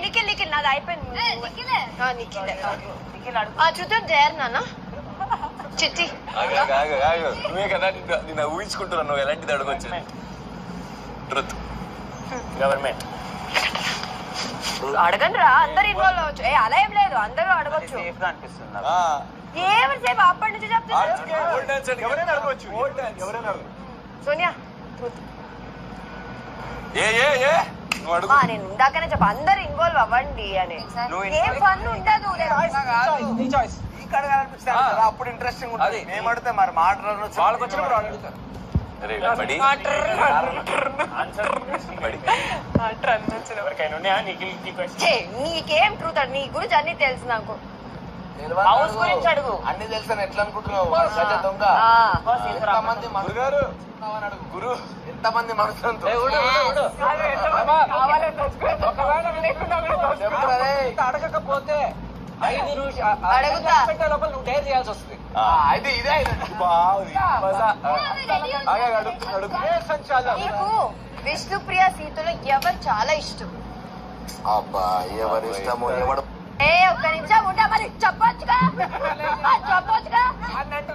నిఖిల్ నాది అయిపోయింది. చూద్దాం జయర్ నాన్న చిట్టి నువ్వే కదా నిన్న ఊహించుకుంటున్నాను నువ్వు ఎలాంటిది అడగొచ్చు. ట్రూత్ గవర్నమెంట్ అడగండి రా, అందరు ఇన్వాల్వ్ అవ్వచ్చు. అలా ఏం లేదు, అందరూ అడగచ్చు. ఏమని సేపు అప్పటి నుంచి చెప్తున్నారు. సోనియా నేను ఇందాకనే చెప్ప అందరు ఇన్వాల్వ్ అవ్వండి అని. ఏం ఫన్ ఉండదు. అప్పుడు ఇంట్రెస్టింగ్ ఉంటుంది. మేము అడితే మరి మాట్లాడరు వాళ్ళకి వచ్చినప్పుడు అడుగుతారు. నీకేం ట్రూత్ నీ గురించి అన్ని తెలుసు నాకు. హౌస్ గురించి అడుగు. అన్ని తెలుసు ఎట్లా అనుకుంటున్నావు? దొంగ గురు ఎంతమంది మనుషులతో అడగకపోతే 5 లోపల నువ్వు డైర్ చేయాల్సి వస్తుంది. నీకు విష్ణుప్రియ సీతలో ఎవరు చాలా ఇష్టం? అబ్బా ఎవరు ఇష్టమో ఎవడు. ఒక్క నిమిషం ఉంటా, మరి చెప్పొచ్చుగా చెప్పొచ్చుగా.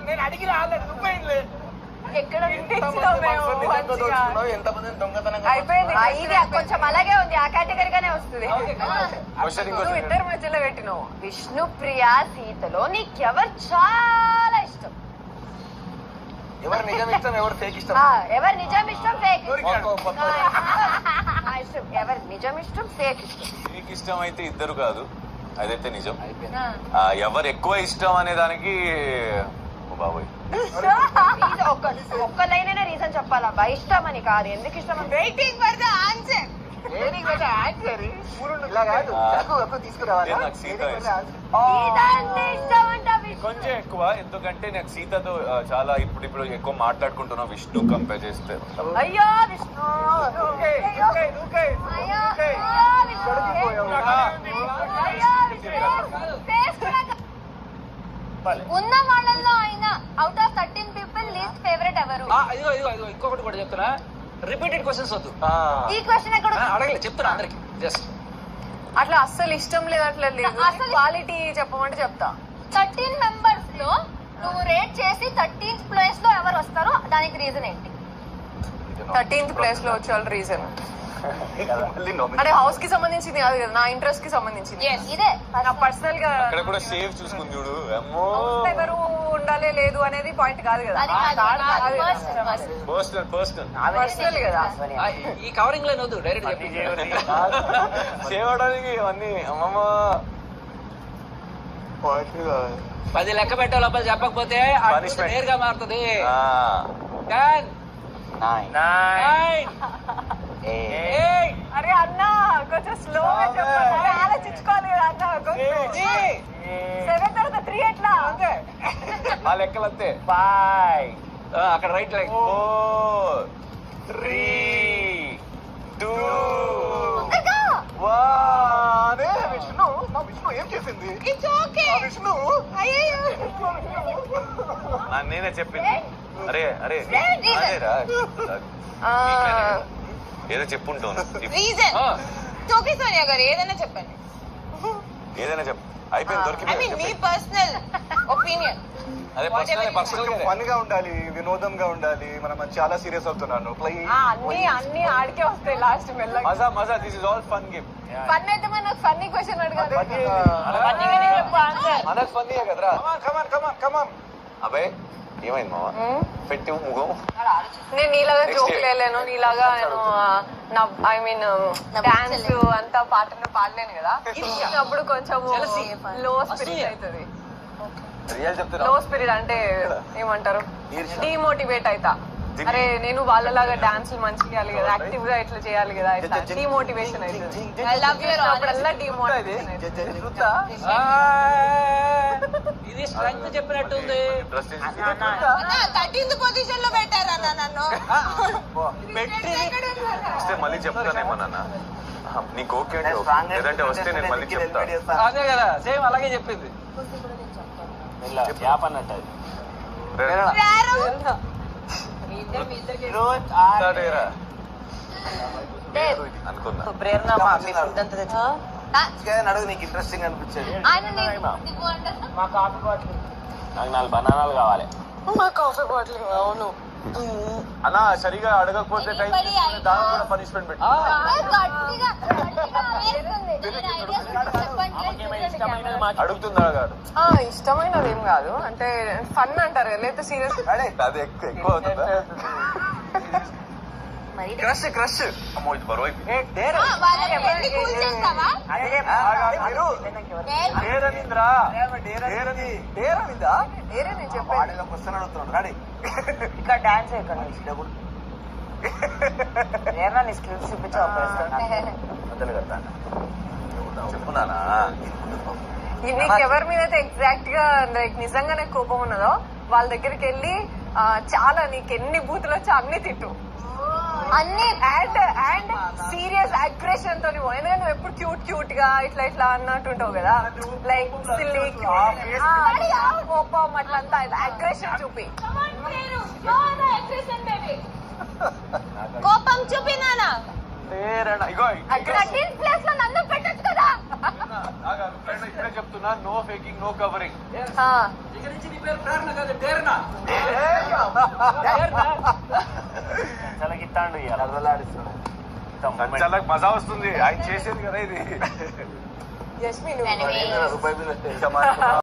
నేను అడిగి రాలేదు, నువ్వే ఎక్కడ ఎంతమంది దొంగతనం అయిపోయింది. ఇది కొంచెం అలాగే ఉంది, ఆ కేటగిరీగానే వస్తుంది. నువ్వు ఇద్దరు మధ్యలో పెట్టినావు. విష్ణుప్రియ సీతలో నీకెవరు చాలా ఇష్టం? ఎవరు నిజం ఇష్టం ఎవరు ఫేక్ ఇష్టం? ఎవరు నిజం ఇష్టం ఫేక్ ఇష్టం? ఎవరు నిజం ఇష్టం ఫేక్ ఇష్టం? నీకు ఇష్టం అయితే ఇద్దరు కాదు, అదైతే నిజం. ఎవరు ఎక్కువ ఇష్టం అనే దానికి బాబోయ్ ఒక్క లైన్ అయినా రీజన్ చెప్పాలా? ఇష్టం అని కాదు, ఎందుకు ఇష్టం అని. Waiting for the answer. కొంచెం ఎక్కువ, ఎందుకంటే నాకు సీతతో చాలా ఇప్పుడు ఎక్కువ మాట్లాడుకుంటున్నాం విష్ణు కంపేర్ చేస్తే. అయ్యో విష్ణు ఉన్న వాళ్ళల్లో అయినా out of 13 people least favourite ఎవరు? ఇదిగో ఇంకొకటి కూడా చెప్తున్నా, రిపీటెడ్ క్వశ్చన్స్ వద్దు. ఈ క్వశ్చన్ ఎక్కడ అడగలేదు, చెప్తున్నా అందరికి. జస్ట్ అట్లా అస్సలు ఇష్టం లేదు, అట్లా లేదు. క్వాలిటీ చెప్పమంటే చెప్తా. 13 మెంబర్స్ లో నువ్వు రేట్ చేసి 13th ప్లేస్ లో ఎవరు వస్తారో దానికి రీజన్ ఏంటి? 13th ప్లేస్ లో వచ్చే వాళ్ళ రీజన్ అంటే హౌస్ కి సంబంధించింది కాదు కదా, నా ఇంట్రెస్ట్ కి సంబంధించింది. ఇదే నా పర్సనల్ గా అక్కడ కూడా సేఫ్ చూసుకుని చూడు. ఎవరు ఉండాలి లేదు అనేది పాయింట్ కాదు కదా, పర్సనల్ కదా. ఈ కవరింగ్ లైన్ వద్దు, డైరెక్ట్ సేవ్ అవడానికి అన్ని అమ్మమ్మ 10 లెక్క పెట్టే లోపల చెప్పకపోతే నేరుగా మారుతుంది. 10 9 అరే అన్న కొంచెం స్లోగా చెప్పాలి, ఆలోచించుకోవాలి కదా అన్న. 7 తర్వాత 3 ఎట్లా? ఆ లెక్కలంతే. 5 అక్కడ రైట్ లైక్ 4 3 2 1. విష్ణు ఏం చేసింది? విష్ణు నేనే చెప్పింది. అరే అదేరా ఏదో చెప్పుంటాను. సోనియా గారు ఏదైనా చెప్పండి, ఏదైనా చెప్పు. అయిపోయింది, దొరికింది. మీ పర్సనల్ ఒపీనియన్. అదే పర్సనల్ ఫన్ గా ఉండాలి, వినోదంగా ఉండాలి. మనం చాలా సీరియస్ అవుతున్నాను. అన్ని ఆడికే వస్తాయి లాస్ట్ మెల్లగా. మజా this is all fun game. Fun అయితే మనం ఫన్నీ క్వశ్చన్ అడగాలి. మనకు ఫన్నీయే కదరా. కమాన్ అబ్బాయి ఏమైంది మావా? పెట్టి ముఖం. నేను నీలాగా జోక్ లేను, నీలాగా నేను ఐ మీన్ డాన్స్ అంతా పాటలు పాడలేను కదా. అప్పుడు కొంచెం లో స్పిరిట్ అవుతుంది. లో స్పిరిట్ అంటే ఏమంటారు, డిమోటివేట్ అవుతా. అరే నేను వాళ్ళలాగా డాన్స్ మంచిగా చేయాలి కదా, యాక్టివ్ గా ఇట్లా చేయాలి కదా, ఇట్లా డిమోటివేషన్ అవుతుంది. అప్పుడల్లా డిమోటివేషన్ ఇది స్ట్రెంగ్త్ చెప్పినట్టుంది. 13th పొజిషన్ లో పెట్టారా నన్ను? మళ్ళీ చెప్తానేమన్నా నీకు ఓకే లేదంటే వస్తే నేను మళ్ళీ చెప్తా. అదే కదా, సేమ్ అలాగే చెప్పింది. అనుకున్నా ప్రేరణ మా మీ ఫుడ్ అంతా తెచ్చు అడుగు నీకు ఇంట్రెస్టింగ్ అనిపించేది. ఆయన నీకు అంటారు మా కాఫీ బాటిల్ నాకు 4 బనానాలు కావాలి. మా కాఫీ బాటిల్ అవును అలా సరిగా అడగకపోతే టైం దాని కూడా పనిష్మెంట్ పెట్టి గట్టిగా వేస్తుంది. నేను ideas చెప్పండి. అడుగుతుందా కాదు ఇష్టమైనది ఏం కాదు అంటే ఫన్ అంటారు కదా లేకపోతే సీరియస్ అది ఎక్కువ అవుతుందా మరి క్రష్ క్రష్ అమ్మో ఇది బరువు అయిపోయింది. వాళ్ళని పెళ్లి కూల్ చేస్తావా? ఏరే నేను చెప్పాను వాడిలో క్వశ్చన్ అడుగుతున్నాడు రెడీ ఇక్కడ డాన్స్ ఇక్కడ ప్రేరణ నీ స్కిల్స్ చూపించావు మొదలు కడతా చెప్పున్నానా నీకు ఎవరి మీద అయితే ఎగ్జాక్ట్ గా లైక్ నిజంగానే కోపం ఉన్నదో వాళ్ళ దగ్గరికి వెళ్ళి చాలా నీకు ఎన్ని బూతులు వచ్చో అన్ని తిట్టు అన్ని అండ్ సీరియస్ అగ్రెషన్ తోని పో. ఎందుకంటే నువ్వు ఎప్పుడు క్యూట్ క్యూట్ గా ఇట్లా ఇట్లా అన్నట్టుంటావు కదా లైక్ సిల్లీ కోపం అట్లంతా అగ్రెషన్ చూపి కోపం చూపినానా ఇగో ప్లేస్ లో నన్ను పెట్టచ్చు కదా. ఇప్పుడే చెప్తున్నా నో ఫేకింగ్ నో కవరింగ్ ఇక నుంచి నీ పేరు ప్రేరణ కాదు, ప్రేరణ. చాలా గిట్టాండు చాలా మజా వస్తుంది ఆయన చేసేది కదా ఇది జస్మి నువ్వు రూపాయి